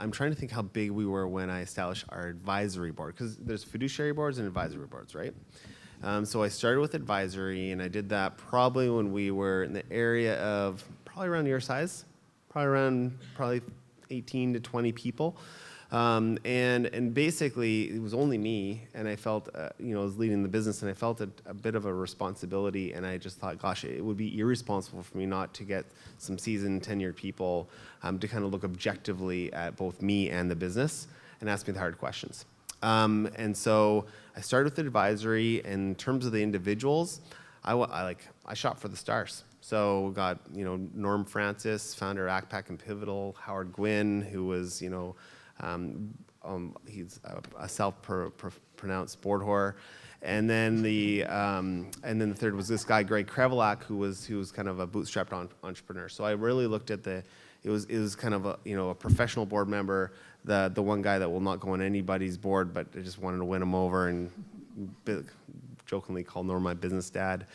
I'm trying to think how big we were when I established our advisory board, because there's fiduciary boards and advisory boards, right? So I started with advisory, and I did that probably when we were in the area of probably around your size, probably 18 to 20 people. And basically, it was only me, and I felt, I was leading the business, and I felt a bit of a responsibility, and I just thought, gosh, it would be irresponsible for me not to get some seasoned, tenured people to kind of look objectively at both me and the business and ask me the hard questions. And so I started with advisory, and in terms of the individuals, I shot for the stars. So got, Norm Francis, founder of ACPAC and Pivotal, Howard Gwynn, who was, he's a self-pronounced board whore, and then the third was this guy Greg Krevelak, who was kind of a bootstrapped entrepreneur. So I really looked at it was kind of a professional board member, the one guy that will not go on anybody's board, but I just wanted to win him over and jokingly call Norm my business dad.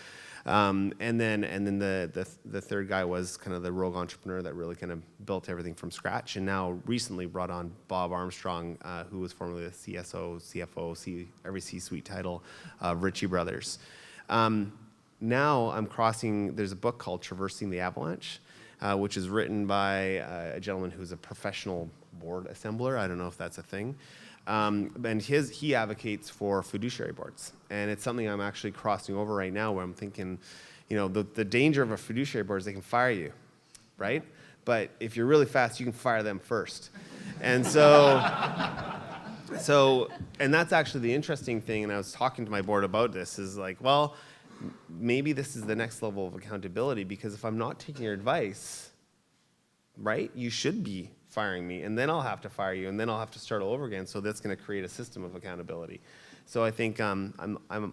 And then the third guy was kind of the rogue entrepreneur that really kind of built everything from scratch, and now recently brought on Bob Armstrong, who was formerly the CSO, CFO, every C-suite title of Ritchie Brothers. Now I'm crossing, there's a book called Traversing the Avalanche, which is written by a gentleman who's a professional board assembler. I don't know if that's a thing. And he advocates for fiduciary boards, and it's something I'm actually crossing over right now, where I'm thinking, the danger of a fiduciary board is they can fire you, right? But if you're really fast, you can fire them first. And so and that's actually the interesting thing, and I was talking to my board about this, is like, well, maybe this is the next level of accountability, because if I'm not taking your advice, right, you should be firing me, and then I'll have to fire you, and then I'll have to start all over again. So that's going to create a system of accountability. So I think I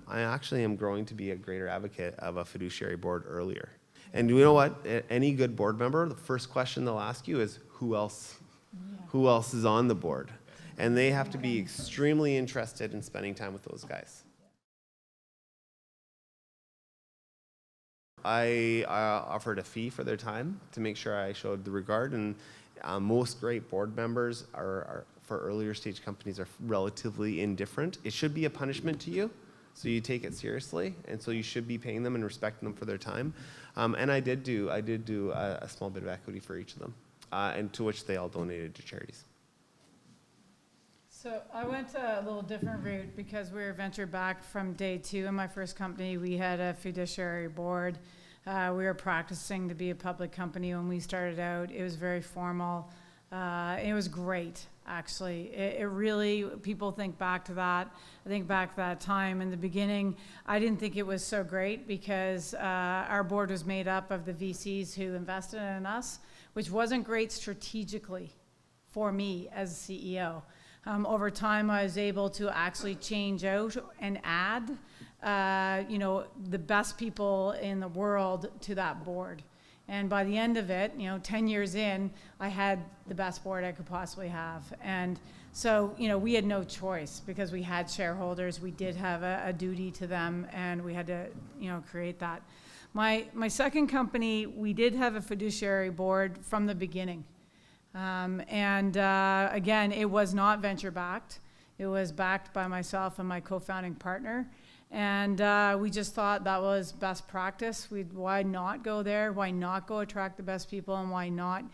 actually am growing to be a greater advocate of a fiduciary board earlier. And you know what? Any good board member, the first question they'll ask you is, who else? Yeah. Who else is on the board? And they have to be extremely interested in spending time with those guys. I offered a fee for their time to make sure I showed the regard, and most great board members are for earlier stage companies are relatively indifferent. It should be a punishment to you, so you take it seriously, and so you should be paying them and respecting them for their time. And I did do a small bit of equity for each of them, and to which they all donated to charities. So I went a little different route because we were venture backed from day 2 in my first company. We had a fiduciary board. We were practicing to be a public company when we started out. It was very formal. It was great, actually. It really, people think back to that. I think back to that time in the beginning. I didn't think it was so great because our board was made up of the VCs who invested in us, which wasn't great strategically for me as a CEO. Over time, I was able to actually change out and add, the best people in the world to that board. And by the end of it, 10 years in, I had the best board I could possibly have. And so, we had no choice because we had shareholders. We did have a duty to them, and we had to, create that. My second company, we did have a fiduciary board from the beginning. Again, it was not venture backed. It was backed by myself and my co-founding partner. And we just thought that was best practice. Why not go there? Why not go attract the best people? And why not,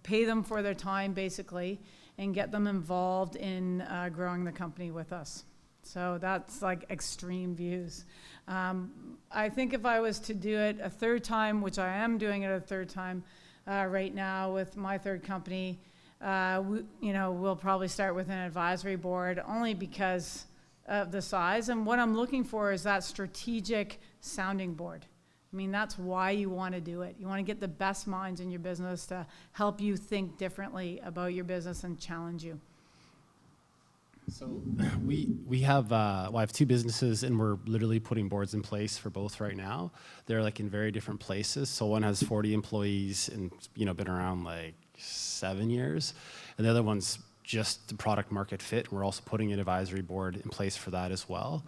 pay them for their time basically and get them involved in growing the company with us. So that's like extreme views. I think if I was to do it a third time, which I am doing it a third time, right now with my third company, we'll probably start with an advisory board only because of the size. And what I'm looking for is that strategic sounding board. I mean, that's why you want to do it. You want to get the best minds in your business to help you think differently about your business and challenge you. So we have I have 2 businesses, and we're literally putting boards in place for both right now. They're like in very different places. So one has 40 employees and been around like 7 years, and the other one's just the product market fit. We're also putting an advisory board in place for that as well.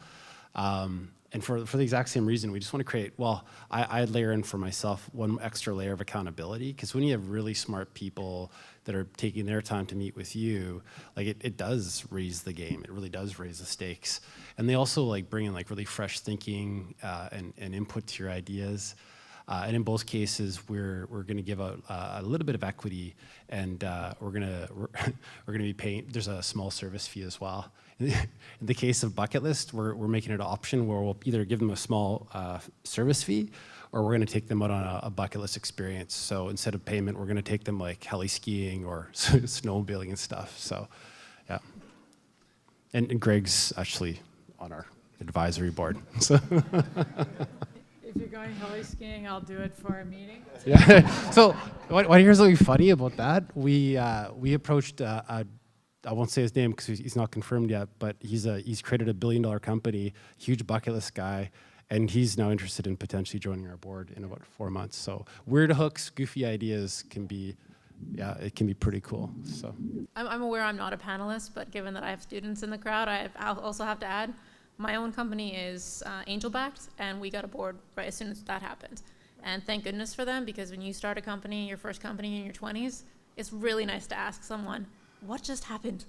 And for the exact same reason, we just want to create, well, I'd layer in for myself one extra layer of accountability, because when you have really smart people that are taking their time to meet with you, like it does raise the game. It really does raise the stakes. And they also like bring in like really fresh thinking and input to your ideas. And in both cases, we're going to give out a little bit of equity, and we're going to be paying. There's a small service fee as well. In the case of Bucket List, we're making it an option where we'll either give them a small service fee, or we're going to take them out on a bucket list experience. So instead of payment, we're going to take them like heli skiing or snowmobiling and stuff. So, yeah. And Greg's actually on our advisory board. So. If you're going heli skiing, I'll do it for a meeting. Yeah. So, here's something funny about that. We approached I won't say his name because he's not confirmed yet, but he's created $1 billion company, huge bucket list guy, and he's now interested in potentially joining our board in about 4 months. So weird hooks, goofy ideas can be pretty cool. So I'm aware I'm not a panelist, but given that I have students in the crowd, I'll also have to add, my own company is angel-backed, and we got a board right as soon as that happened. And thank goodness for them, because when you start a company, your first company in your 20s, it's really nice to ask someone, what just happened?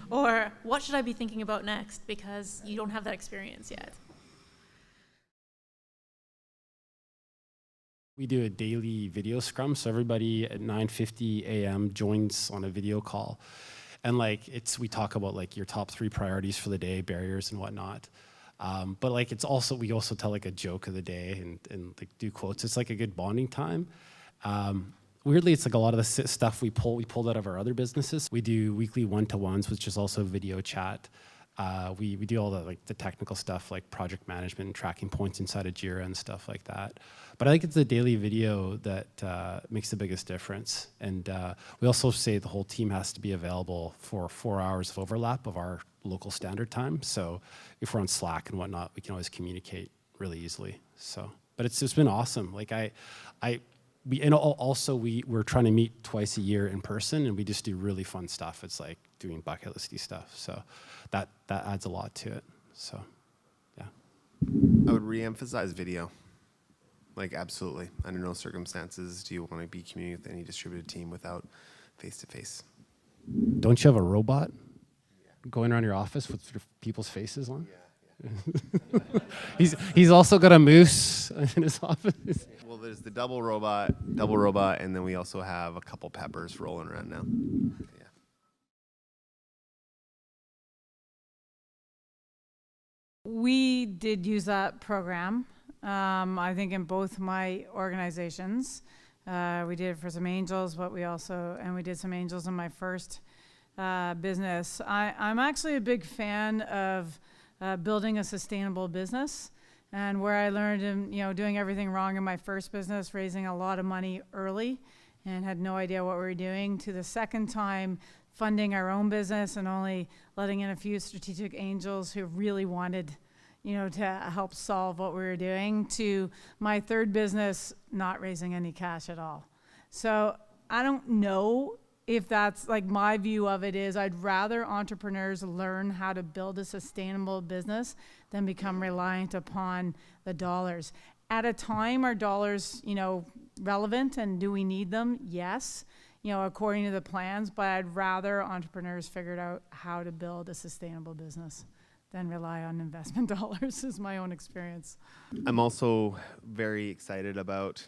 Or what should I be thinking about next? Because you don't have that experience yet. we do a daily video scrum, so everybody at 9:50 a.m. joins on a video call. And like we talk about like your top 3 priorities for the day, barriers and whatnot. But like we also tell like a joke of the day and like do quotes. It's like a good bonding time. Weirdly, it's like a lot of the stuff we pulled out of our other businesses. We do weekly one-to-ones, which is also video chat. We do all the technical stuff like project management and tracking points inside of Jira and stuff like that. But I think it's the daily video that makes the biggest difference. And we also say the whole team has to be available for 4 hours of overlap of our local standard time. So if we're on Slack and whatnot, we can always communicate really easily. So, but it's been awesome. Like we're trying to meet twice a year in person, and we just do really fun stuff. It's like doing bucket listy stuff. So that adds a lot to it. So, yeah. I would re-emphasize video. Like, absolutely. Under no circumstances do you want to be communicating with any distributed team without face-to-face. Don't you have a robot going around your office with people's faces on? Yeah. He's also got a moose in his office. Well, there's the double robot, and then we also have a couple peppers rolling around now. Yeah. We did use that program, I think in both my organizations. We did it for some angels, but we did some angels in my first business. I'm actually a big fan of building a sustainable business, and where I learned doing everything wrong in my first business, raising a lot of money early and had no idea what we were doing, to the second time funding our own business and only letting in a few strategic angels who really wanted to help solve what we were doing, to my third business not raising any cash at all. So I don't know if that's like my view of it is I'd rather entrepreneurs learn how to build a sustainable business than become reliant upon the dollars. At a time, are dollars, relevant, and do we need them? Yes, according to the plans, but I'd rather entrepreneurs figured out how to build a sustainable business than rely on investment dollars, is my own experience. I'm also very excited about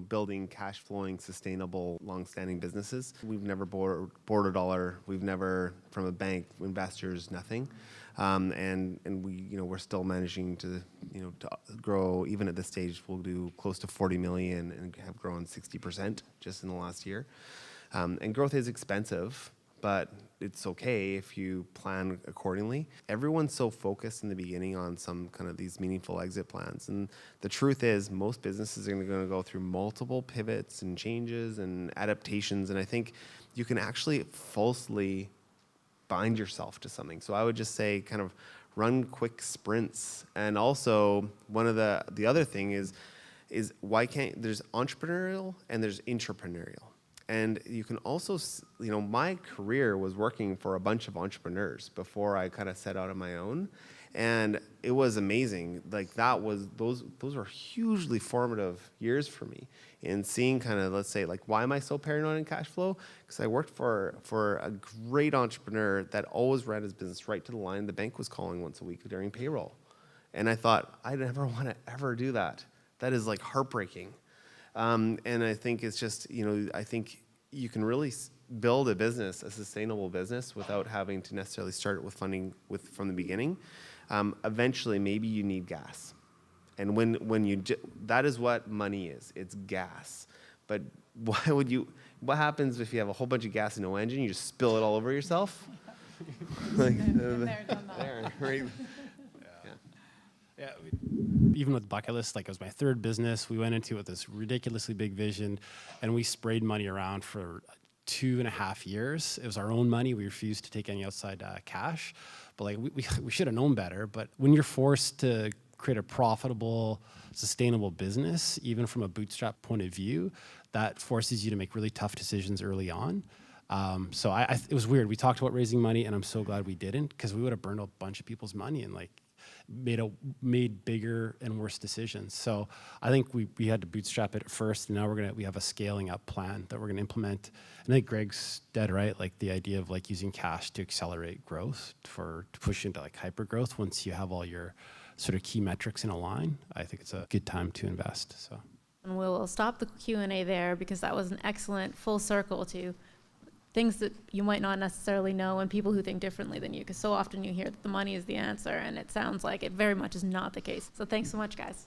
building cash flowing, sustainable, long-standing businesses. We've never borrowed a dollar. We've never, from a bank, investors, nothing. And we're still managing to grow. Even at this stage, we'll do close to 40 million and have grown 60% just in the last year. And growth is expensive, but it's okay if you plan accordingly. Everyone's so focused in the beginning on some kind of these meaningful exit plans. And the truth is most businesses are going to go through multiple pivots and changes and adaptations. And I think you can actually falsely bind yourself to something. So I would just say kind of run quick sprints. And also one of the other thing is why can't, there's entrepreneurial and there's intrapreneurial. And you can also, my career was working for a bunch of entrepreneurs before I kind of set out on my own. And it was amazing. Like those were hugely formative years for me in seeing kind of, let's say, like, why am I so paranoid in cash flow? Because I worked for a great entrepreneur that always ran his business right to the line. The bank was calling once a week during payroll. And I thought, I never want to ever do that. That is like heartbreaking. And I think it's just, I think you can really build a business, a sustainable business, without having to necessarily start with funding from the beginning. Eventually, maybe you need gas. And that is what money is. It's gas. But what happens if you have a whole bunch of gas and no engine? You just spill it all over yourself? Like, there, right? Yeah, even with Bucket List, like, it was my third business. We went into it with this ridiculously big vision, and we sprayed money around for 2.5 years. It was our own money. We refused to take any outside cash. But like, we should have known better. But when you're forced to create a profitable, sustainable business, even from a bootstrap point of view, that forces you to make really tough decisions early on. So it was weird. We talked about raising money, and I'm so glad we didn't, because we would have burned a bunch of people's money and like made bigger and worse decisions. So I think we had to bootstrap it at first, and now we have a scaling up plan that we're gonna implement. And I think Greg's dead right, like the idea of like using cash to accelerate growth, to push into like hyper growth once you have all your sort of key metrics in a line. I think it's a good time to invest. So. And we'll stop the Q&A there, because that was an excellent full circle to things that you might not necessarily know, and people who think differently than you, because so often you hear that the money is the answer, and it sounds like it very much is not the case. So thanks so much, guys.